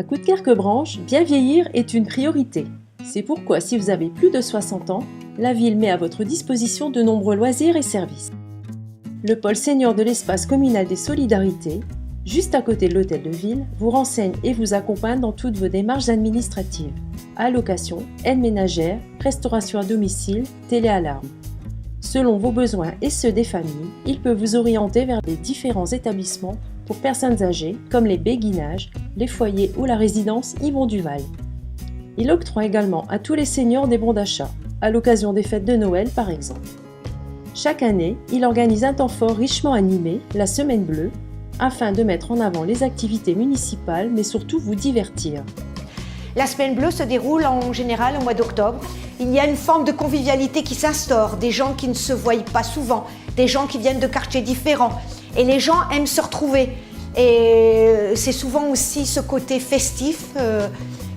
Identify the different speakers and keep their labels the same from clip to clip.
Speaker 1: À Coudekerque-Branche, bien vieillir est une priorité. C'est pourquoi, si vous avez plus de 60 ans, la ville met à votre disposition de nombreux loisirs et services. Le pôle senior de l'espace communal des solidarités, juste à côté de l'hôtel de ville, vous renseigne et vous accompagne dans toutes vos démarches administratives. Allocation, aide ménagère, restauration à domicile, téléalarme. Selon vos besoins et ceux des familles, il peut vous orienter vers les différents établissements pour personnes âgées, comme les béguinages, les foyers ou la résidence Yvon Duval. Il octroie également à tous les seniors des bons d'achat, à l'occasion des fêtes de Noël par exemple. Chaque année, il organise un temps fort richement animé, la Semaine Bleue, afin de mettre en avant les activités municipales, mais surtout vous divertir.
Speaker 2: La Semaine Bleue se déroule en général au mois d'octobre. Il y a une forme de convivialité qui s'instaure, des gens qui ne se voient pas souvent, des gens qui viennent de quartiers différents. Et les gens aiment se retrouver. Et c'est souvent aussi ce côté festif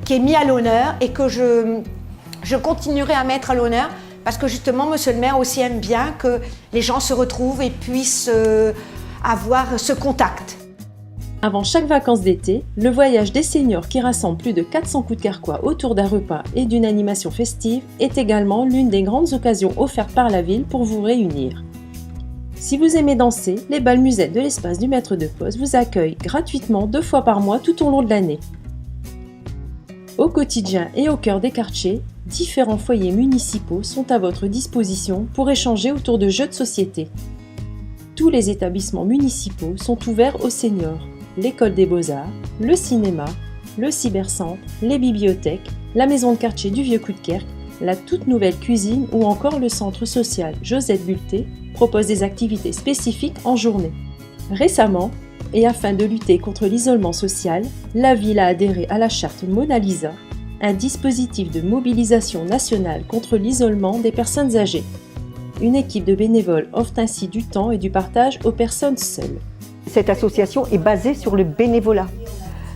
Speaker 2: qui est mis à l'honneur et que je continuerai à mettre à l'honneur parce que justement, monsieur le maire aussi aime bien que les gens se retrouvent et puissent avoir ce contact.
Speaker 1: Avant chaque vacances d'été, le voyage des seniors qui rassemble plus de 400 Coudekerquois autour d'un repas et d'une animation festive est également l'une des grandes occasions offertes par la ville pour vous réunir. Si vous aimez danser, les bals musettes de l'espace du maître de poste vous accueillent gratuitement 2 fois par mois tout au long de l'année. Au quotidien et au cœur des quartiers, différents foyers municipaux sont à votre disposition pour échanger autour de jeux de société. Tous les établissements municipaux sont ouverts aux seniors. L'école des beaux-arts, le cinéma, le cybercentre, les bibliothèques, la maison de quartier du Vieux Coudekerque, la toute nouvelle cuisine ou encore le centre social Josette Bulté propose des activités spécifiques en journée. Récemment, et afin de lutter contre l'isolement social, la ville a adhéré à la charte Mona Lisa, un dispositif de mobilisation nationale contre l'isolement des personnes âgées. Une équipe de bénévoles offre ainsi du temps et du partage aux personnes seules.
Speaker 3: Cette association est basée sur le bénévolat.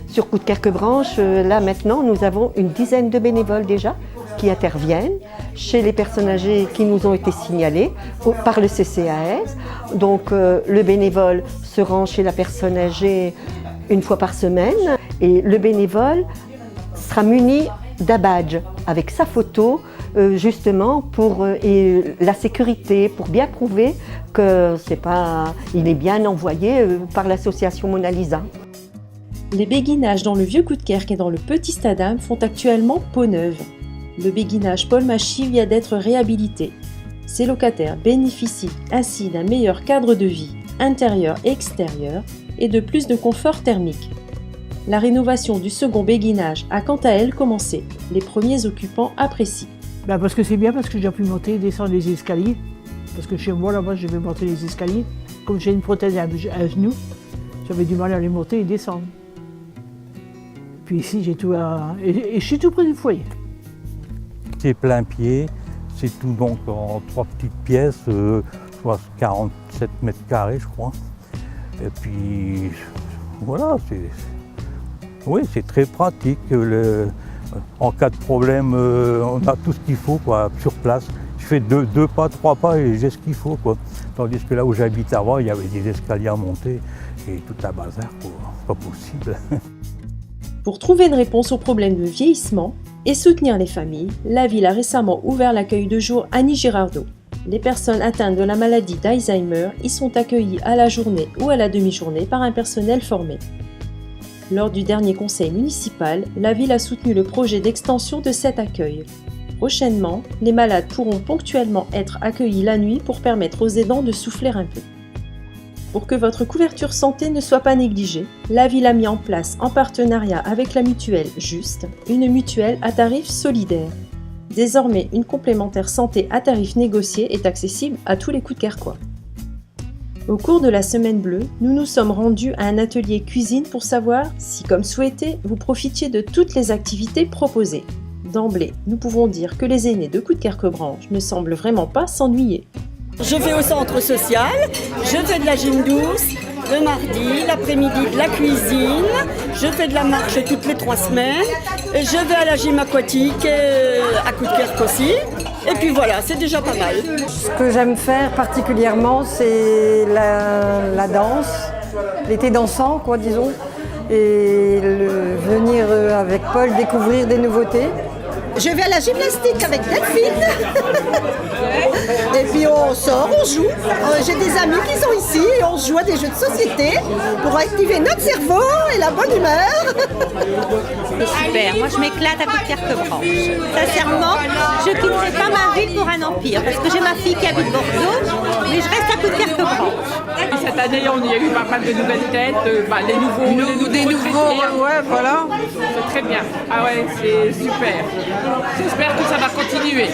Speaker 3: Sur Coudekerque-Branche, là maintenant, nous avons une dizaine de bénévoles déjà qui interviennent chez les personnes âgées qui nous ont été signalées par le CCAS. Donc le bénévole se rend chez la personne âgée une fois par semaine et le bénévole sera muni d'un badge avec sa photo justement pour la sécurité, pour bien prouver qu'il est bien envoyé par l'association Mona Lisa.
Speaker 1: Les béguinages dans le Vieux Coudekerque et dans le Petit Stadam font actuellement peau neuve. Le béguinage Paul Machy vient d'être réhabilité. Ses locataires bénéficient ainsi d'un meilleur cadre de vie, intérieur et extérieur, et de plus de confort thermique. La rénovation du second béguinage a quant à elle commencé. Les premiers occupants apprécient.
Speaker 4: Parce que c'est bien, parce que j'ai pu monter et descendre les escaliers. Parce que chez moi, là-bas, je vais monter les escaliers. Comme j'ai une prothèse à genou, j'avais du mal à les monter et descendre. Puis ici, j'ai tout et je suis tout près du foyer.
Speaker 5: C'est plein pied, c'est tout donc en 3 petites pièces, soit 47 mètres carrés, je crois. Et puis, voilà, c'est très pratique. En cas de problème, on a tout ce qu'il faut quoi, sur place. Je fais 2 pas, 3 pas et j'ai ce qu'il faut. Quoi. Tandis que là où j'habite avant, il y avait des escaliers à monter et tout un bazar, quoi. Pas possible.
Speaker 1: Pour trouver une réponse aux problèmes de vieillissement et soutenir les familles, la ville a récemment ouvert l'accueil de jour Annie Girardot. Les personnes atteintes de la maladie d'Alzheimer y sont accueillies à la journée ou à la demi-journée par un personnel formé. Lors du dernier conseil municipal, la ville a soutenu le projet d'extension de cet accueil. Prochainement, les malades pourront ponctuellement être accueillis la nuit pour permettre aux aidants de souffler un peu. Pour que votre couverture santé ne soit pas négligée, la ville a mis en place, en partenariat avec la mutuelle Juste, une mutuelle à tarif solidaire. Désormais, une complémentaire santé à tarif négocié est accessible à tous les Coudekerquois. Au cours de la Semaine Bleue, nous nous sommes rendus à un atelier cuisine pour savoir si, comme souhaité, vous profitiez de toutes les activités proposées. D'emblée, nous pouvons dire que les aînés de Coudekerque-Branche ne semblent vraiment pas s'ennuyer.
Speaker 6: Je vais au centre social, je fais de la gym douce, le mardi, l'après-midi de la cuisine, je fais de la marche toutes les 3 semaines, et je vais à la gym aquatique à Coudekerque aussi, et puis voilà, c'est déjà pas mal.
Speaker 7: Ce que j'aime faire particulièrement, c'est la danse, l'été dansant, quoi, disons. et venir avec Paul découvrir des nouveautés.
Speaker 8: Je vais à la gymnastique avec Delphine. Et puis on sort, on joue. J'ai des amis qui sont ici et on joue à des jeux de société pour activer notre cerveau et la bonne humeur.
Speaker 9: C'est super, moi je m'éclate à Coudekerque-Branche. Sincèrement, je ne quitterai pas ma ville pour un empire parce que j'ai ma fille qui habite Bordeaux, mais je reste à Coudekerque-Branche.
Speaker 10: Cette année, on y a eu pas mal de nouvelles têtes, des nouveaux, ouais, voilà. C'est très bien. Ah ouais, c'est super. J'espère que ça va continuer.